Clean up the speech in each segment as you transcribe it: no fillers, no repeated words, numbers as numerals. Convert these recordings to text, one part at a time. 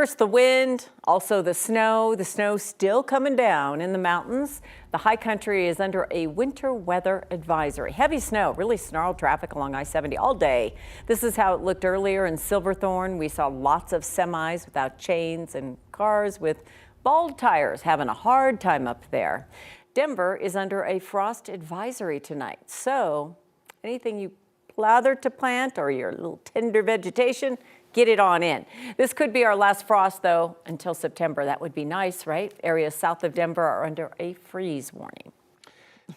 First, the wind, also the snow. The snow still coming down in the mountains. The high country is under a winter weather advisory. Heavy snow really snarled traffic along I-70 all day. This is how it looked earlier in Silverthorne. We saw lots of semis without chains and cars with bald tires having a hard time up there. Denver is under a frost advisory tonight. So anything you bother to plant or your little tender vegetation, get it on in. This could be our last frost, though, until September. That would be nice, right? Areas south of Denver are under a freeze warning.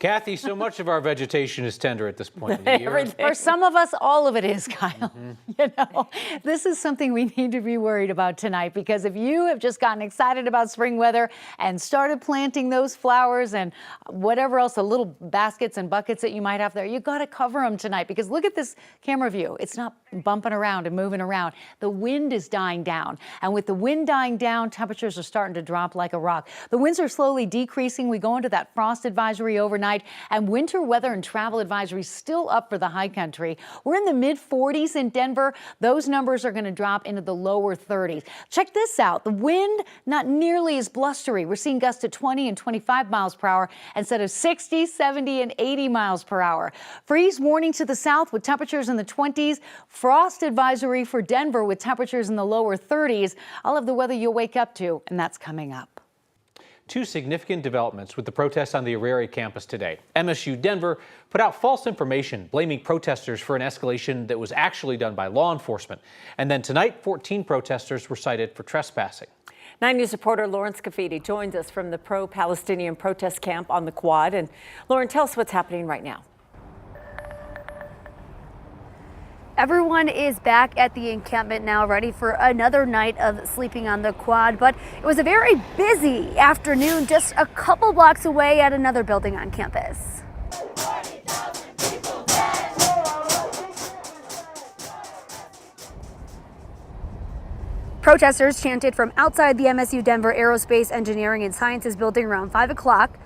Kathy, so much of our vegetation is tender at this point in the year. For some of us, all of it is, Kyle. You know, this is something we need to be worried about tonight, because if you have just gotten excited about spring weather and started planting those flowers and whatever else, the little baskets and buckets that you might have there, you got to cover them tonight, because look at this camera view. It's not bumping around and moving around. The wind is dying down, and with the wind dying down, temperatures are starting to drop like a rock. The winds are slowly decreasing. We go into that frost advisory overnight, and winter weather and travel advisory still up for the high country. We're in the mid-40s in Denver. Those numbers are going to drop into the lower 30s. Check this out. The wind, not nearly as blustery. We're seeing gusts at 20 and 25 miles per hour instead of 60, 70, and 80 miles per hour. Freeze warning to the south with temperatures in the 20s. Frost advisory for Denver with temperatures in the lower 30s. I'll have the weather you'll wake up to, and that's coming up. Two significant developments with the protests on the Aurora campus today. MSU Denver put out false information blaming protesters for an escalation that was actually done by law enforcement. And then tonight, 14 protesters were cited for trespassing. 9 News reporter Lauren Scafidi joins us from the pro-Palestinian protest camp on the Quad. And Lauren, tell us what's happening right now. Everyone is back at the encampment now, ready for another night of sleeping on the Quad. But it was a very busy afternoon just a couple blocks away at another building on campus. Protesters chanted from outside the MSU Denver Aerospace Engineering and Sciences building around 5 o'clock.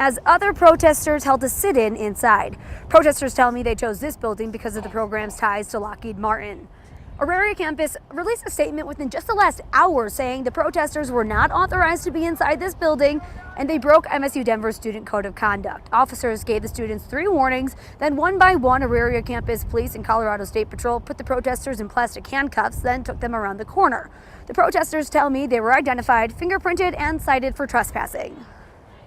As other protesters held a sit-in inside. Protesters tell me they chose this building because of the program's ties to Lockheed Martin. Aurora campus released a statement within just the last hour saying the protesters were not authorized to be inside this building and they broke MSU Denver's student code of conduct. Officers gave the students 3 warnings, then one by one Aurora campus police and Colorado State Patrol put the protesters in plastic handcuffs, then took them around the corner. The protesters tell me they were identified, fingerprinted, and cited for trespassing.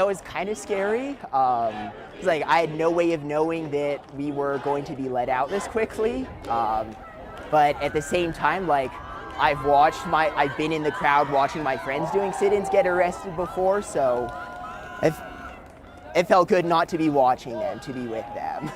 It was kind of scary. It's like I had no way of knowing that we were going to be let out this quickly. But at the same time, like I've been in the crowd watching my friends doing sit-ins get arrested before, so it felt good not to be watching them, to be with them.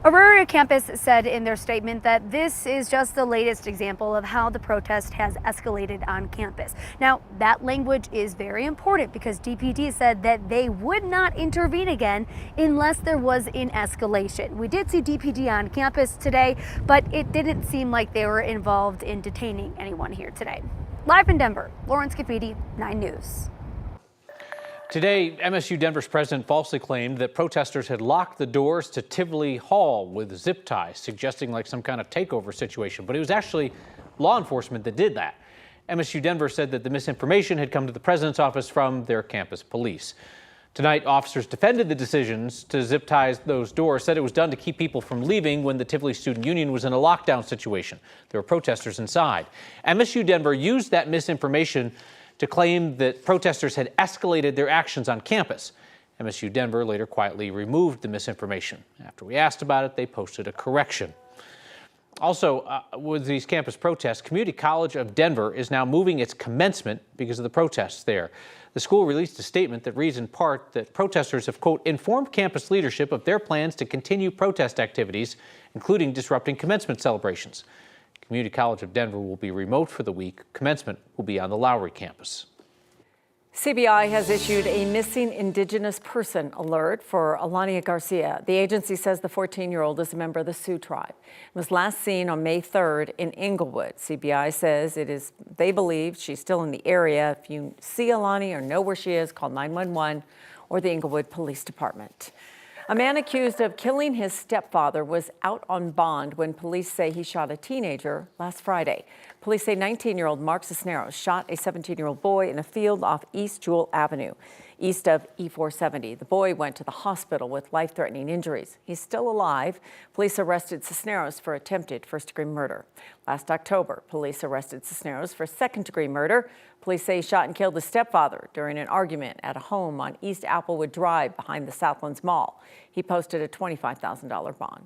Aurora campus said in their statement that this is just the latest example of how the protest has escalated on campus. Now, that language is very important because DPD said that they would not intervene again unless there was an escalation. We did see DPD on campus today, but it didn't seem like they were involved in detaining anyone here today. Live in Denver, Lauren Scafidi, 9 News. Today, MSU Denver's president falsely claimed that protesters had locked the doors to Tivoli Hall with zip ties, suggesting like some kind of takeover situation. But it was actually law enforcement that did that. MSU Denver said that the misinformation had come to the president's office from their campus police. Tonight, officers defended the decisions to zip tie those doors, said it was done to keep people from leaving when the Tivoli Student Union was in a lockdown situation. There were protesters inside. MSU Denver used that misinformation to claim that protesters had escalated their actions on campus. MSU Denver later quietly removed the misinformation. After we asked about it, they posted a correction. Also, with these campus protests, Community College of Denver is now moving its commencement because of the protests there. The school released a statement that reads in part that protesters have, quote, informed campus leadership of their plans to continue protest activities, including disrupting commencement celebrations. Community College of Denver will be remote for the week. Commencement will be on the Lowry campus. CBI has issued a missing Indigenous person alert for Alania Garcia. The agency says the 14-year-old is a member of the Sioux tribe. Was last seen on May 3rd in Inglewood. CBI says they believe she's still in the area. If you see Alani or know where she is, call 911 or the Inglewood Police Department. A man accused of killing his stepfather was out on bond when police say he shot a teenager last Friday. Police say 19-year-old Mark Cisneros shot a 17-year-old boy in a field off East Jewel Avenue, east of E470. The boy went to the hospital with life-threatening injuries. He's still alive. Police arrested Cisneros for attempted first-degree murder. Last October, police arrested Cisneros for second-degree murder. Police say he shot and killed his stepfather during an argument at a home on East Applewood Drive behind the Southlands Mall. He posted a $25,000 bond.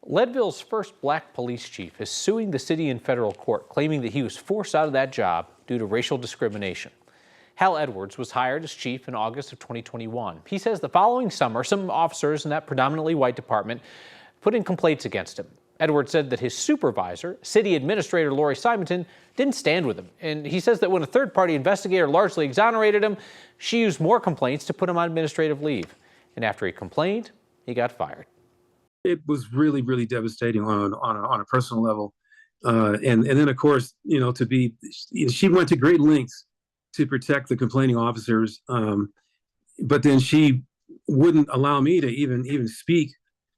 Leadville's first black police chief is suing the city in federal court, claiming that he was forced out of that job due to racial discrimination. Hal Edwards was hired as chief in August of 2021. He says the following summer, some officers in that predominantly white department put in complaints against him. Edwards said that his supervisor, city administrator Lori Simonton, didn't stand with him. And he says that when a third-party investigator largely exonerated him, she used more complaints to put him on administrative leave. And after he complained, he got fired. It was really, really devastating on a personal level. And then, of course, she went to great lengths to protect the complaining officers. But then she wouldn't allow me to even speak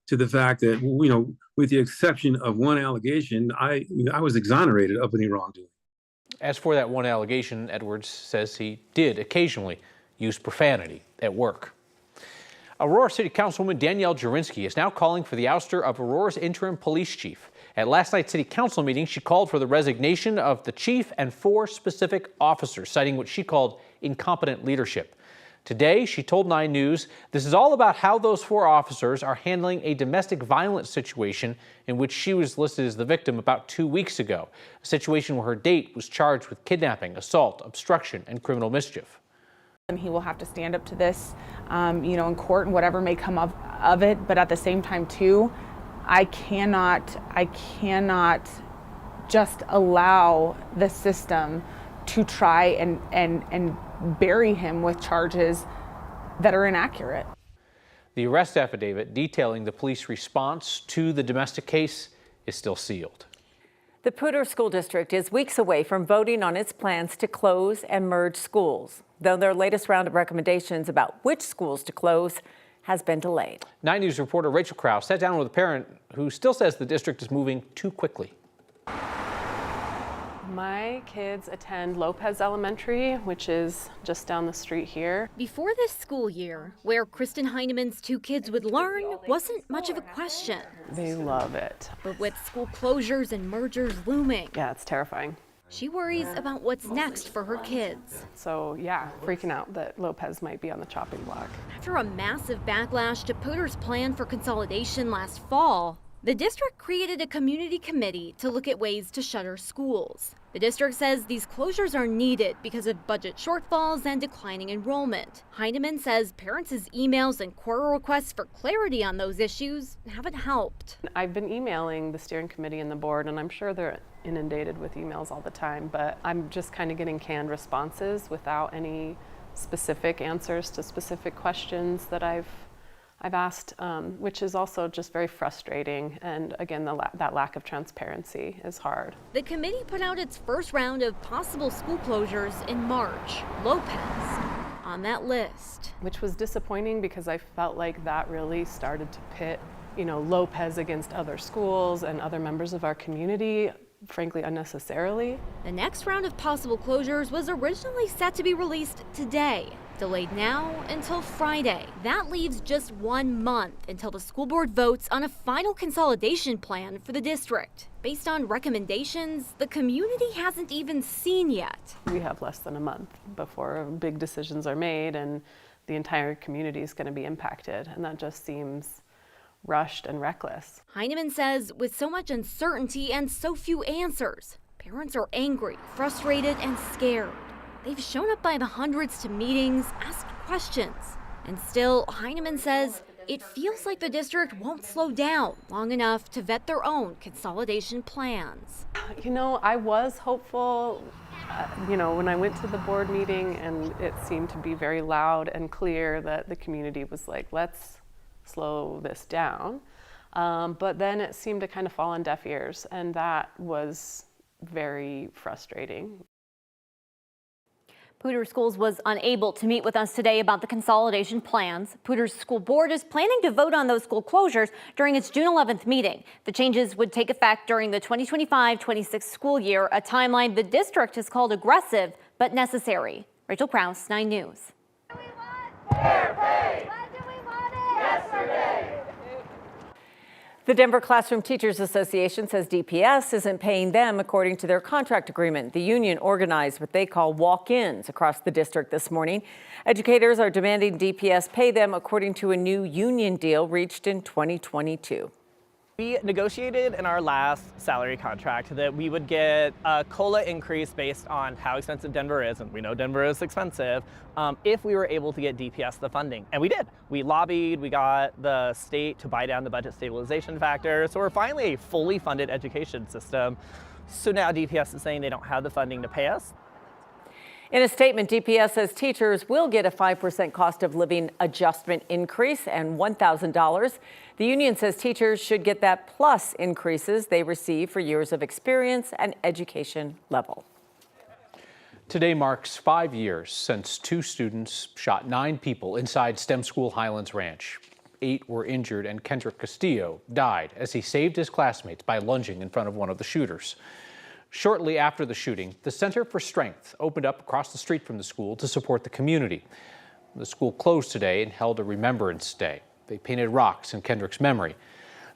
to the fact that, with the exception of one allegation, I was exonerated of any wrongdoing. As for that one allegation, Edwards says he did occasionally use profanity at work. Aurora City Councilwoman Danielle Jurinsky is now calling for the ouster of Aurora's interim police chief. At last night's city council meeting, she called for the resignation of the chief and 4 specific officers, citing what she called incompetent leadership. Today, she told 9 News, this is all about how those 4 officers are handling a domestic violence situation in which she was listed as the victim about 2 weeks ago, a situation where her date was charged with kidnapping, assault, obstruction, and criminal mischief. And he will have to stand up to this, in court and whatever may come of it. But at the same time, too, I cannot just allow the system to try and bury him with charges that are inaccurate. The arrest affidavit detailing the police response to the domestic case is still sealed. The Poudre School District is weeks away from voting on its plans to close and merge schools, though their latest round of recommendations about which schools to close has been delayed. 9 News reporter Rachel Krause sat down with a parent who still says the district is moving too quickly. My kids attend Lopez Elementary, which is just down the street here. Before this school year, where Kristen Heinemann's 2 kids would learn wasn't much of a question. They love it. But with school closures and mergers looming, Yeah, it's terrifying. she worries about what's next for her kids. So yeah, freaking out that Lopez might be on the chopping block. After a massive backlash to Poudre's plan for consolidation last fall, the district created a community committee to look at ways to shutter schools. The district says these closures are needed because of budget shortfalls and declining enrollment. Heinemann says parents' emails and quarter requests for clarity on those issues haven't helped. I've been emailing the steering committee and the board, and I'm sure they're inundated with emails all the time, but I'm just kind of getting canned responses without any specific answers to specific questions that I've asked, which is also just very frustrating. And again, that lack of transparency is hard. The committee put out its first round of possible school closures in March. Lopez on that list. Which was disappointing because I felt like that really started to pit, Lopez against other schools and other members of our community, frankly, unnecessarily. The next round of possible closures was originally set to be released today. Delayed now until Friday. That leaves just 1 month until the school board votes on a final consolidation plan for the district. Based on recommendations the community hasn't even seen yet. We have less than a month before big decisions are made and the entire community is going to be impacted, and that just seems rushed and reckless. Heinemann says with so much uncertainty and so few answers, parents are angry, frustrated, and scared. They've shown up by the hundreds to meetings, asked questions. And still, Heinemann says it feels like the district won't slow down long enough to vet their own consolidation plans. I was hopeful, when I went to the board meeting, and it seemed to be very loud and clear that the community was like, let's slow this down. But then it seemed to kind of fall on deaf ears, and that was very frustrating. Poudre Schools was unable to meet with us today about the consolidation plans. Poudre's school board is planning to vote on those school closures during its June 11th meeting. The changes would take effect during the 2025-26 school year, a timeline the district has called aggressive but necessary. Rachel Krause, 9 News. Fair pay. When do we want it? Yesterday. The Denver Classroom Teachers Association says DPS isn't paying them according to their contract agreement. The union organized what they call walk-ins across the district this morning. Educators are demanding DPS pay them according to a new union deal reached in 2022. We negotiated in our last salary contract that we would get a COLA increase based on how expensive Denver is, and we know Denver is expensive, if we were able to get DPS the funding. And we did. We lobbied, we got the state to buy down the budget stabilization factor, so we're finally a fully funded education system. So now DPS is saying they don't have the funding to pay us. In a statement, DPS says teachers will get a 5% cost of living adjustment increase and $1,000. The union says teachers should get that plus increases they receive for years of experience and education level. Today marks 5 years since 2 students shot 9 people inside STEM School Highlands Ranch. 8 were injured, and Kendrick Castillo died as he saved his classmates by lunging in front of one of the shooters. Shortly after the shooting, the Center for Strength opened up across the street from the school to support the community. The school closed today and held a Remembrance Day. They painted rocks in Kendrick's memory.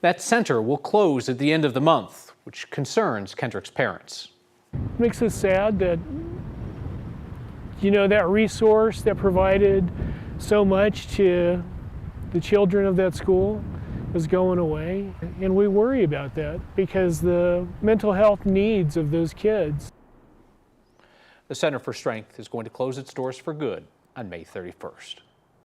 That center will close at the end of the month, which concerns Kendrick's parents. It makes us sad that, that resource that provided so much to the children of that school is going away, and we worry about that because the mental health needs of those kids. The Center for Strength is going to close its doors for good on May 31st.